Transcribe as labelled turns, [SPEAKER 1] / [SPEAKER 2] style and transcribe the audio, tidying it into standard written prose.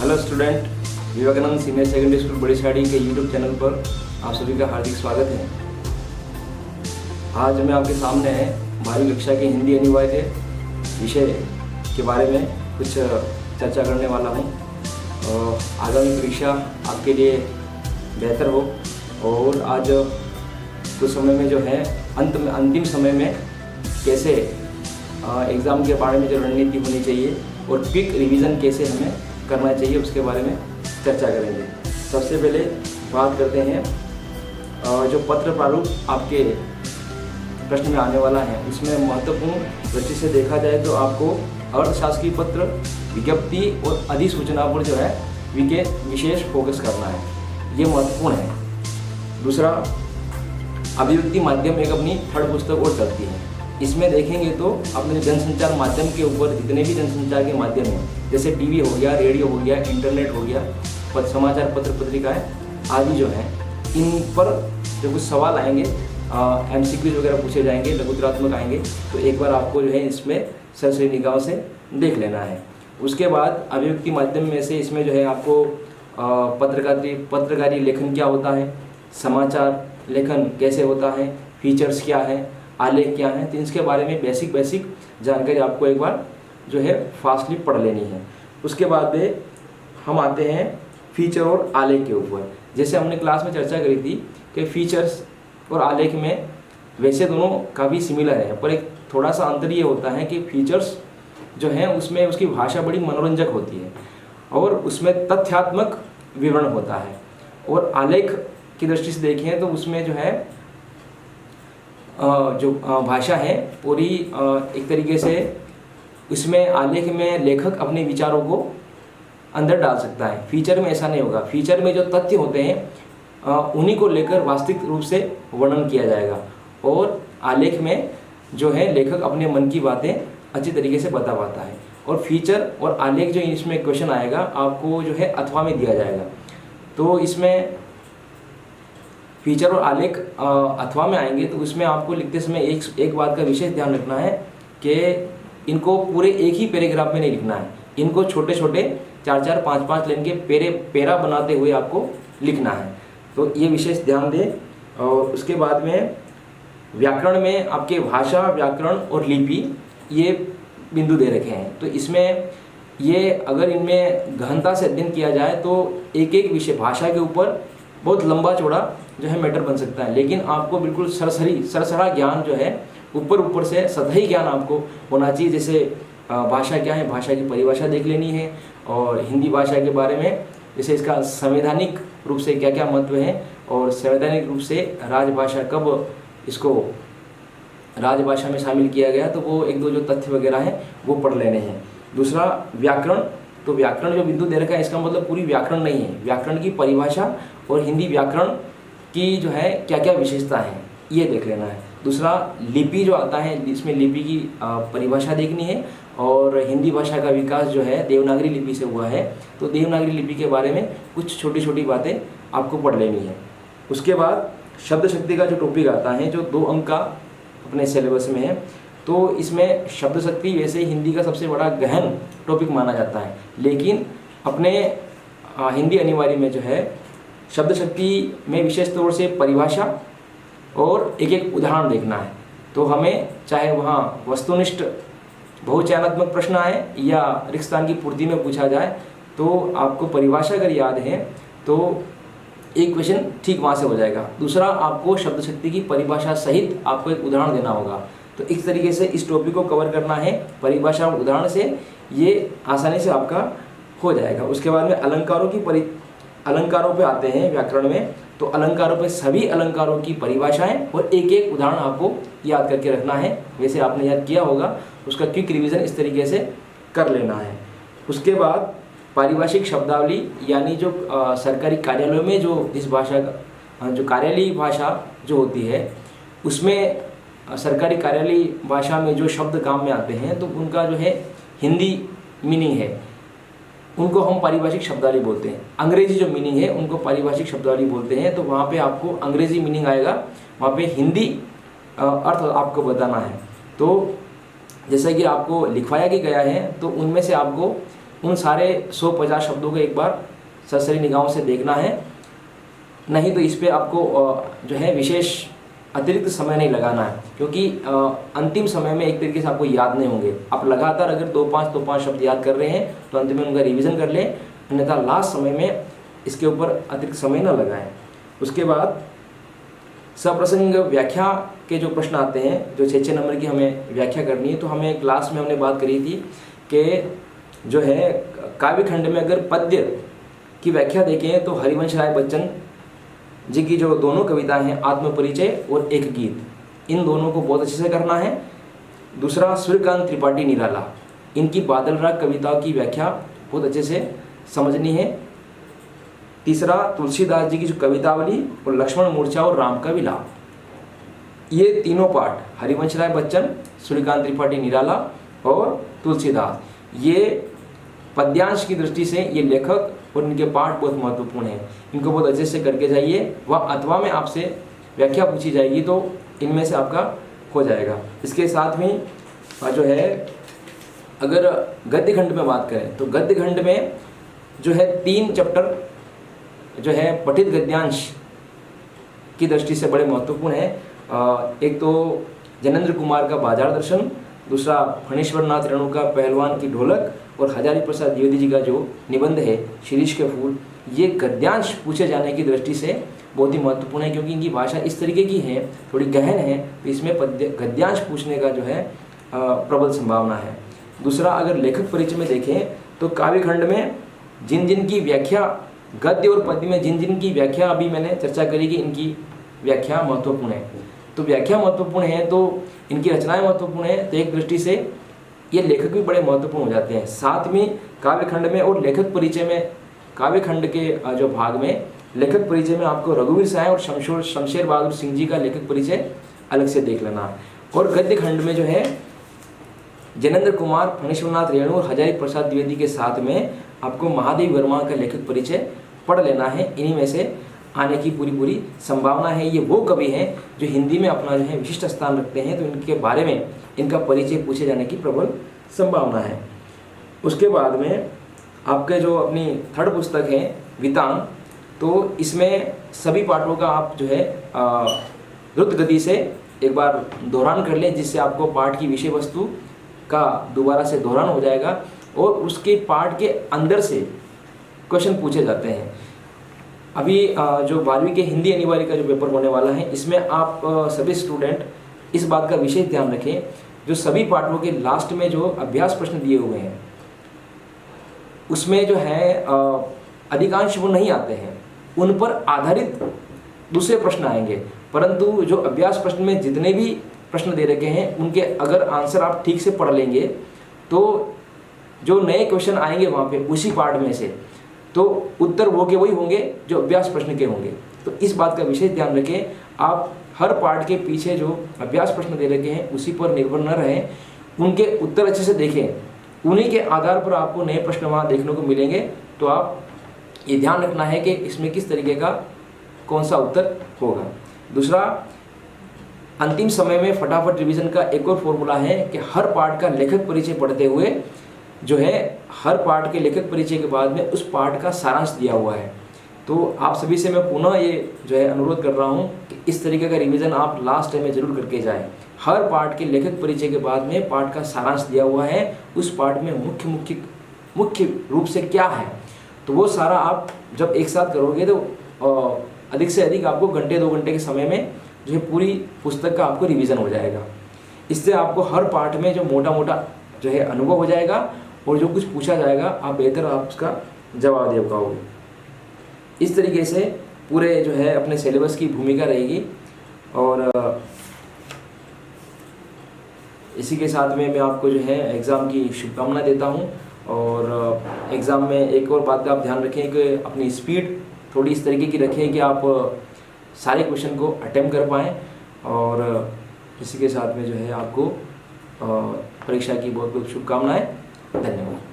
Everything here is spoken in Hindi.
[SPEAKER 1] Hello student, Vivekananda senior secondary school बड़ी साड़ी के यूट्यूब चैनल पर आप सभी का हार्दिक स्वागत है। आज मैं आपके सामने 12वीं कक्षा के हिंदी अनिवार्य विषय के बारे में कुछ चर्चा करने वाला हूँ। आगामी परीक्षा आपके लिए बेहतर हो और आज कुछ समय में जो है अंतिम समय में कैसे एग्ज़ाम के बारे में जो रणनीति होनी चाहिए और क्विक रिवीजन कैसे हमें करना चाहिए उसके बारे में चर्चा करेंगे। सबसे पहले बात करते हैं जो पत्र प्रारूप आपके प्रश्न में आने वाला है, उसमें महत्वपूर्ण दृष्टि से देखा जाए तो आपको अर्थशास्त्रीय पत्र, विज्ञप्ति और अधिसूचना पर जो है विशेष फोकस करना है, ये महत्वपूर्ण है। दूसरा, अभिव्यक्ति माध्यम एक अपनी थर्ड पुस्तक और चलती है। इसमें देखेंगे तो अपने जनसंचार माध्यम के ऊपर जितने भी जनसंचार के माध्यम हैं, जैसे टीवी हो गया, रेडियो हो गया, इंटरनेट हो गया, समाचार पत्र पत्रिकाएँ आदि जो हैं, इन पर जो कुछ सवाल आएंगे, MCQ वगैरह पूछे जाएंगे, लघुत्तरात्मक आएंगे, तो एक बार आपको जो है इसमें सरसरी निगाहों से देख लेना है। उसके बाद अभिव्यक्ति माध्यम में से इसमें जो है आपको पत्रकारी लेखन क्या होता है, समाचार लेखन कैसे होता है, फीचर्स क्या है, आलेख क्या है, तो इसके बारे में बेसिक जानकारी आपको एक बार जो है फास्टली पढ़ लेनी है। उसके बाद में हम आते हैं फीचर और आलेख के ऊपर। जैसे हमने क्लास में चर्चा करी थी कि फीचर्स और आलेख में वैसे दोनों काफ़ी सिमिलर है, पर एक थोड़ा सा अंतर ये होता है कि फीचर्स जो है उसमें उसकी भाषा बड़ी मनोरंजक होती है और उसमें तथ्यात्मक विवरण होता है, और आलेख की दृष्टि से देखें तो उसमें जो है जो भाषा है पूरी एक तरीके से इसमें आलेख में लेखक अपने विचारों को अंदर डाल सकता है। फीचर में ऐसा नहीं होगा। फीचर में जो तथ्य होते हैं उन्हीं को लेकर वास्तविक रूप से वर्णन किया जाएगा, और आलेख में जो है लेखक अपने मन की बातें अच्छी तरीके से बता पाता है। और फीचर और आलेख जो इसमें क्वेश्चन आएगा आपको जो है अथवा में दिया जाएगा, तो इसमें फीचर और आलेख अथवा में आएंगे तो उसमें आपको लिखते समय एक बात का विशेष ध्यान रखना है कि इनको पूरे एक ही पैराग्राफ में नहीं लिखना है, इनको छोटे छोटे 4-4, 5-5 लाइन के पैरा बनाते हुए आपको लिखना है, तो ये विशेष ध्यान दें। और उसके बाद में व्याकरण में आपके भाषा, व्याकरण और लिपि ये बिंदु दे रखे हैं, तो इसमें ये अगर इनमें गहनता से अध्ययन किया जाए तो एक एक विषय भाषा के ऊपर बहुत लंबा चौड़ा जो है मैटर बन सकता है, लेकिन आपको बिल्कुल सरसरा ज्ञान जो है ऊपर से सतही ज्ञान आपको होना चाहिए। जैसे भाषा क्या है, भाषा की परिभाषा देख लेनी है, और हिंदी भाषा के बारे में जैसे इसका संवैधानिक रूप से क्या क्या महत्व है, और संवैधानिक रूप से राजभाषा कब इसको राजभाषा में शामिल किया गया, तो वो एक दो जो तथ्य वगैरह हैं वो पढ़ लेने हैं। दूसरा, व्याकरण, तो व्याकरण जो बिंदु दे रखा है इसका मतलब पूरी व्याकरण नहीं है, व्याकरण की परिभाषा और हिंदी व्याकरण की जो है क्या क्या विशेषता है ये देख लेना है। दूसरा, लिपि जो आता है इसमें लिपि की परिभाषा देखनी है, और हिंदी भाषा का विकास जो है देवनागरी लिपि से हुआ है, तो देवनागरी लिपि के बारे में कुछ छोटी छोटी बातें आपको पढ़ लेनी है। उसके बाद शब्द शक्ति का जो टॉपिक आता है जो 2 अंक का अपने सिलेबस में है, तो इसमें शब्द शक्ति वैसे हिंदी का सबसे बड़ा गहन टॉपिक माना जाता है, लेकिन अपने हिंदी अनिवार्य में जो है शब्द शक्ति में विशेष तौर से परिभाषा और एक एक उदाहरण देखना है। तो हमें चाहे वहाँ वस्तुनिष्ठ बहुचयनात्मक प्रश्न आए या रिक्त स्थान की पूर्ति में पूछा जाए, तो आपको परिभाषा अगर याद है तो एक क्वेश्चन ठीक वहाँ से हो जाएगा। दूसरा, आपको शब्द शक्ति की परिभाषा सहित आपको एक उदाहरण देना होगा, तो इस तरीके से इस टॉपिक को कवर करना है परिभाषा और उदाहरण से, ये आसानी से आपका हो जाएगा। उसके बाद में अलंकारों पे आते हैं व्याकरण में, तो अलंकारों पे सभी अलंकारों की परिभाषाएं और एक एक उदाहरण आपको याद करके रखना है। वैसे आपने याद किया होगा, उसका क्विक रिवीजन इस तरीके से कर लेना है। उसके बाद पारिभाषिक शब्दावली, यानी जो सरकारी कार्यालयों में जो इस भाषा का जो कार्यालयी भाषा जो होती है, उसमें सरकारी कार्यालयी भाषा में जो शब्द काम में आते हैं तो उनका जो है हिंदी मीनिंग है, उनको हम पारिभाषिक शब्दावली बोलते हैं। अंग्रेजी जो मीनिंग है उनको पारिभाषिक शब्दावली बोलते हैं, तो वहाँ पे आपको अंग्रेजी मीनिंग आएगा, वहाँ पे हिंदी अर्थ आपको बताना है। तो जैसा कि आपको लिखवाया गया है, तो उनमें से आपको उन सारे 150 शब्दों को एक बार सरसरी निगाहों से देखना है, नहीं तो इस पर आपको जो है विशेष अतिरिक्त समय नहीं लगाना है, क्योंकि अंतिम समय में एक तरीके से आपको याद नहीं होंगे। आप लगातार अगर 2-5 शब्द याद कर रहे हैं तो अंत में उनका रिवीजन कर लें, अन्यथा लास्ट समय में इसके ऊपर अतिरिक्त समय न लगाएं। उसके बाद सप्रसंग व्याख्या के जो प्रश्न आते हैं, जो 6 नंबर की हमें व्याख्या करनी है, तो हमें क्लास में हमने बात करी थी कि जो है काव्य खंड में अगर पद्य की व्याख्या देखें तो हरिवंश राय बच्चन जी की जो दोनों कविताएं हैं, आत्मपरिचय और एक गीत, इन दोनों को बहुत अच्छे से करना है। दूसरा सूर्यकांत त्रिपाठी निराला, इनकी बादल राग कविता की व्याख्या बहुत अच्छे से समझनी है। तीसरा तुलसीदास जी की जो कवितावली और लक्ष्मण मूर्छा और राम का विलाप, ये तीनों पाठ हरिवंश राय बच्चन, सूर्यकांत त्रिपाठी निराला और तुलसीदास, ये पद्यांश की दृष्टि से ये लेखक और इनके पाठ बहुत महत्वपूर्ण हैं। इनको बहुत अच्छे से करके जाइए, वह अथवा में आपसे व्याख्या पूछी जाएगी तो इनमें से आपका हो जाएगा। इसके साथ में जो है अगर गद्य खंड में बात करें तो गद्य खंड में जो है 3 चैप्टर जो है पठित गद्यांश की दृष्टि से बड़े महत्वपूर्ण है। एक तो जनेंद्र कुमार का बाजार दर्शन, दूसरा फणीश्वर नाथ रेणु का पहलवान की ढोलक और हजारी प्रसाद द्विवेदी जी का जो निबंध है शीरीष के फूल, ये गद्यांश पूछे जाने की दृष्टि से बहुत ही महत्वपूर्ण है, क्योंकि इनकी भाषा इस तरीके की है, थोड़ी गहन है, तो इसमें गद्यांश पूछने का जो है प्रबल संभावना है। दूसरा अगर लेखक परिचय में देखें तो काव्य खंड में जिन जिन की व्याख्या, गद्य और पद्य में जिन जिन की व्याख्या अभी मैंने चर्चा करी कि इनकी व्याख्या महत्वपूर्ण है, तो व्याख्या महत्वपूर्ण है तो इनकी रचनाएं महत्वपूर्ण है, तो एक दृष्टि से ये लेखक भी बड़े महत्वपूर्ण हो जाते हैं। साथ में काव्य खंड में और लेखक परिचय में, काव्य खंड के जो भाग में लेखक परिचय में आपको रघुवीर साय और शमशेर बहादुर सिंह जी का लेखक परिचय अलग से देख लेना, और गद्य खंड में जो है जनेंद्र कुमार, फणीश्वरनाथ रेणु और हजारी प्रसाद द्विवेदी के साथ में आपको महादेव वर्मा का लेखक परिचय पढ़ लेना है। इन्हीं में से आने की पूरी संभावना है। ये वो कवि हैं जो हिंदी में अपना जो है विशिष्ट स्थान रखते हैं, तो इनके बारे में इनका परिचय पूछे जाने की प्रबल संभावना है। उसके बाद में आपके जो अपनी थर्ड पुस्तक है वितान, तो इसमें सभी पाठों का आप जो है द्रुत गति से एक बार दोहरान कर लें, जिससे आपको पाठ की विषय वस्तु का दोबारा से दोहरान हो जाएगा और उसके पाठ के अंदर से क्वेश्चन पूछे जाते हैं। अभी जो 12वीं के हिंदी अनिवार्य का जो पेपर होने वाला है, इसमें आप सभी स्टूडेंट इस बात का विशेष ध्यान रखें, जो सभी पाठों के लास्ट में जो अभ्यास प्रश्न दिए हुए हैं उसमें जो है अधिकांश वो नहीं आते हैं, उन पर आधारित दूसरे प्रश्न आएंगे, परंतु जो अभ्यास प्रश्न में जितने भी प्रश्न दे रखे हैं उनके अगर आंसर आप ठीक से पढ़ लेंगे तो जो नए क्वेश्चन आएंगे वहाँ पे उसी पार्ट में से, तो उत्तर वो के वही होंगे जो अभ्यास प्रश्न के होंगे। तो इस बात का विशेष ध्यान रखें, आप हर पार्ट के पीछे जो अभ्यास प्रश्न दे रखे हैं उसी पर निर्भर न रहें, उनके उत्तर अच्छे से देखें, उन्हीं के आधार पर आपको नए प्रश्न वहाँ देखने को मिलेंगे। तो आप ये ध्यान रखना है कि इसमें किस तरीके का कौन सा उत्तर होगा। दूसरा, अंतिम समय में फटाफट रिवीजन का एक और फॉर्मूला है कि हर पार्ट का लेखक परिचय पढ़ते हुए जो है हर पार्ट के लेखक परिचय के बाद में उस पार्ट का सारांश दिया हुआ है। तो आप सभी से मैं पुनः ये जो है अनुरोध कर रहा हूँ कि इस तरीके का रिवीजन आप लास्ट टाइम में जरूर करके जाएं। हर पार्ट के लेखक परिचय के बाद में पार्ट का सारांश दिया हुआ है, उस पार्ट में मुख्य रूप से क्या है, तो वो सारा आप जब एक साथ करोगे तो अधिक से अधिक आपको घंटे 2 घंटे के समय में जो है पूरी पुस्तक का आपको रिवीजन हो जाएगा। इससे आपको हर पार्ट में जो मोटा जो है अनुभव हो जाएगा और जो कुछ पूछा जाएगा आप बेहतर आप उसका जवाब दे पाओगे। इस तरीके से पूरे जो है अपने सिलेबस की भूमिका रहेगी। और इसी के साथ में मैं आपको जो है एग्ज़ाम की शुभकामना देता हूँ। और एग्ज़ाम में एक और बात का आप ध्यान रखें कि अपनी स्पीड थोड़ी इस तरीके की रखें कि आप सारे क्वेश्चन को अटेम्प्ट कर पाएँ। और इसी के साथ में जो है आपको परीक्षा की बहुत बहुत शुभकामनाएं। धन्यवाद।